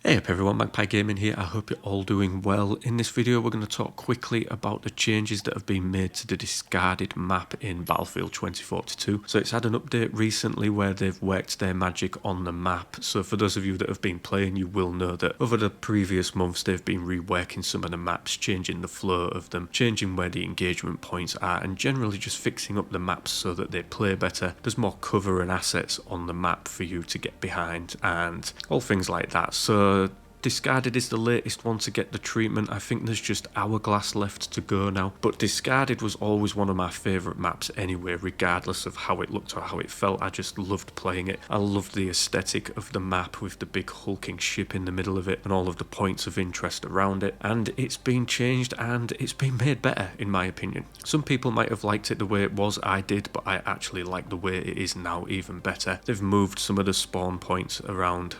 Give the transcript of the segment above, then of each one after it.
Hey up everyone, Magpie Gaming here. I hope you're all doing well. In this video we're going to talk quickly about the changes that have been made to the discarded map in Battlefield 2042. So it's had an update recently where they've worked their magic on the map. So for those of you that have been playing, you will know that over the previous months they've been reworking some of the maps, changing the flow of them, changing where the engagement points are, and generally just fixing up the maps so that they play better. There's more cover and assets on the map for you to get behind and all things like that. So Discarded is the latest one to get the treatment. I think there's just Hourglass left to go now, but Discarded was always one of my favourite maps anyway, regardless of how it looked or how it felt. I just loved playing it. I loved the aesthetic of the map with the big hulking ship in the middle of it and all of the points of interest around it, and it's been changed and it's been made better in my opinion. Some people might have liked it the way it was, I did, but I actually like the way it is now even better. They've moved some of the spawn points around,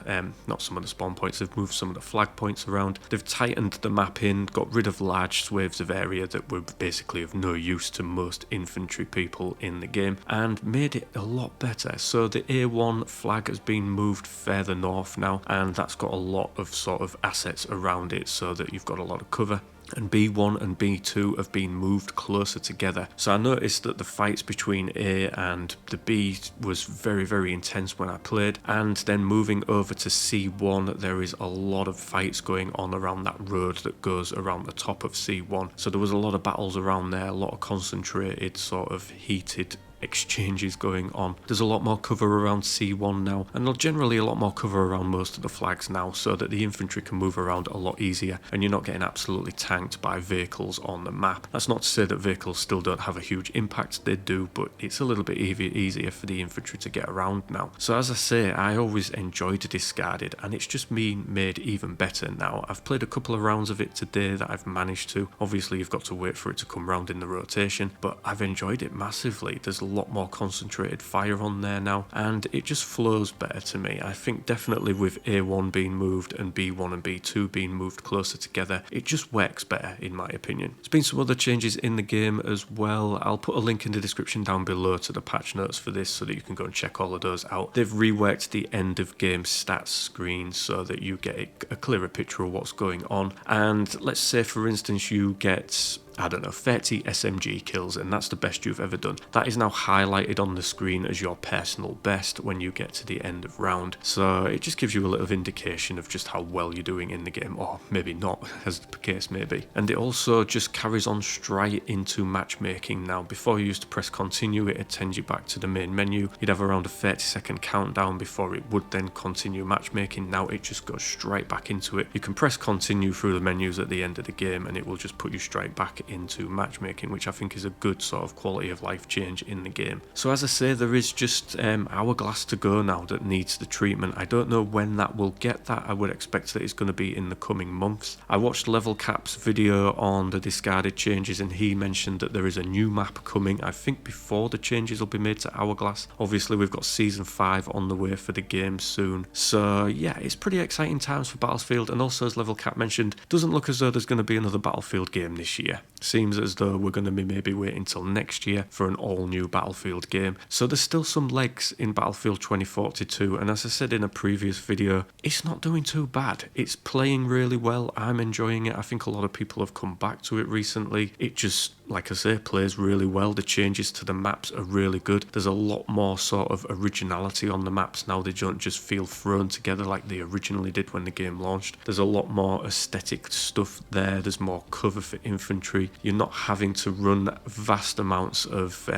not some of the spawn points, they've moved some of the flag points around. They've tightened the map in, got rid of large swathes of area that were basically of no use to most infantry people in the game, and made it a lot better. So the A1 flag has been moved further north now, and that's got a lot of sort of assets around it so that you've got a lot of cover. And B1 and B2 have been moved closer together. So I noticed that the fights between A and the B was very intense when I played, and then moving over to C1 there is a lot of fights going on around that road that goes around the top of C1. So there was a lot of battles around there, a lot of concentrated sort of heated exchanges going on. There's a lot more cover around C1 now, and generally a lot more cover around most of the flags now, so that the infantry can move around a lot easier and you're not getting absolutely tanked by vehicles on the map. That's not to say that vehicles still don't have a huge impact, they do, but it's a little bit easier for the infantry to get around now. So as I say, I always enjoyed Discarded, and it's just been made even better now. I've played a couple of rounds of it today that I've managed to. Obviously you've got to wait for it to come round in the rotation, but I've enjoyed it massively. There's a lot more concentrated fire on there now, and it just flows better to me. I think definitely with A1 being moved and B1 and B2 being moved closer together, it just works better in my opinion. There's been some other changes in the game as well. I'll put a link in the description down below to the patch notes for this so that you can go and check all of those out. They've reworked the end of game stats screen so that you get a clearer picture of what's going on, and let's say for instance you get, I don't know, 30 SMG kills, and that's the best you've ever done. That is now highlighted on the screen as your personal best when you get to the end of round. So it just gives you a little indication of just how well you're doing in the game, or maybe not, as the case may be. And it also just carries on straight into matchmaking now. Before you used to press continue, it'd send you back to the main menu. You'd have around a 30-second countdown before it would then continue matchmaking. Now it just goes straight back into it. You can press continue through the menus at the end of the game and it will just put you straight back into matchmaking, which I think is a good sort of quality of life change in the game. So as I say, there is just Hourglass to go now that needs the treatment. I don't know when that will get that. I would expect that it's going to be in the coming months. I watched Level Cap's video on the discarded changes and he mentioned that there is a new map coming, I think before the changes will be made to Hourglass. Obviously we've got season 5 on the way for the game soon. So yeah, it's pretty exciting times for Battlefield, and also as Level Cap mentioned, doesn't look as though there's going to be another Battlefield game this year. Seems as though we're going to be maybe waiting until next year for an all-new Battlefield game. So there's still some legs in Battlefield 2042, and as I said in a previous video, it's not doing too bad. It's playing really well. I'm enjoying it. I think a lot of people have come back to it recently. It just, like I say, plays really well. The changes to the maps are really good. There's a lot more sort of originality on the maps now. They don't just feel thrown together like they originally did when the game launched. There's a lot more aesthetic stuff there. There's more cover for infantry. You're not having to run vast amounts of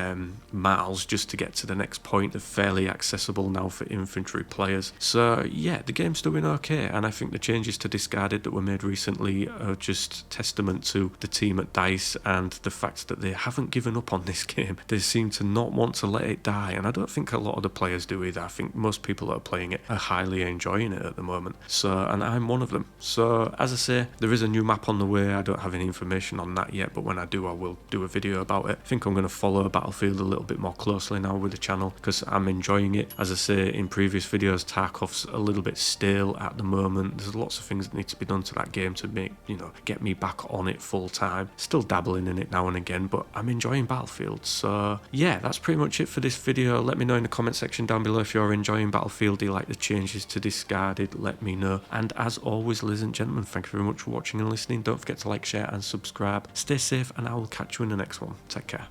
miles just to get to the next point. They're fairly accessible now for infantry players. So yeah, the game's doing okay, and I think the changes to Discarded that were made recently are just testament to the team at DICE and the fact that they haven't given up on this game. They seem to not want to let it die, and I don't think a lot of the players do either. I think most people that are playing it are highly enjoying it at the moment. So, and I'm one of them. So as I say, there is a new map on the way. I don't have any information on that yet, but when I do, I will do a video about it. I think I'm going to follow Battlefield a little bit more closely now with the channel because I'm enjoying it. As I say in previous videos, Tarkov's a little bit stale at the moment. There's lots of things that need to be done to that game to make, you know, get me back on it full time. Still dabbling in it now and again, but I'm enjoying Battlefield. So yeah, that's pretty much it for this video. Let me know in the comment section down below if you're enjoying Battlefield. Do you like the changes to discarded? Let me know. And as always, ladies and gentlemen, thank you very much for watching and listening. Don't forget to like, share and subscribe. Stay safe, and I will catch you in the next one. Take care.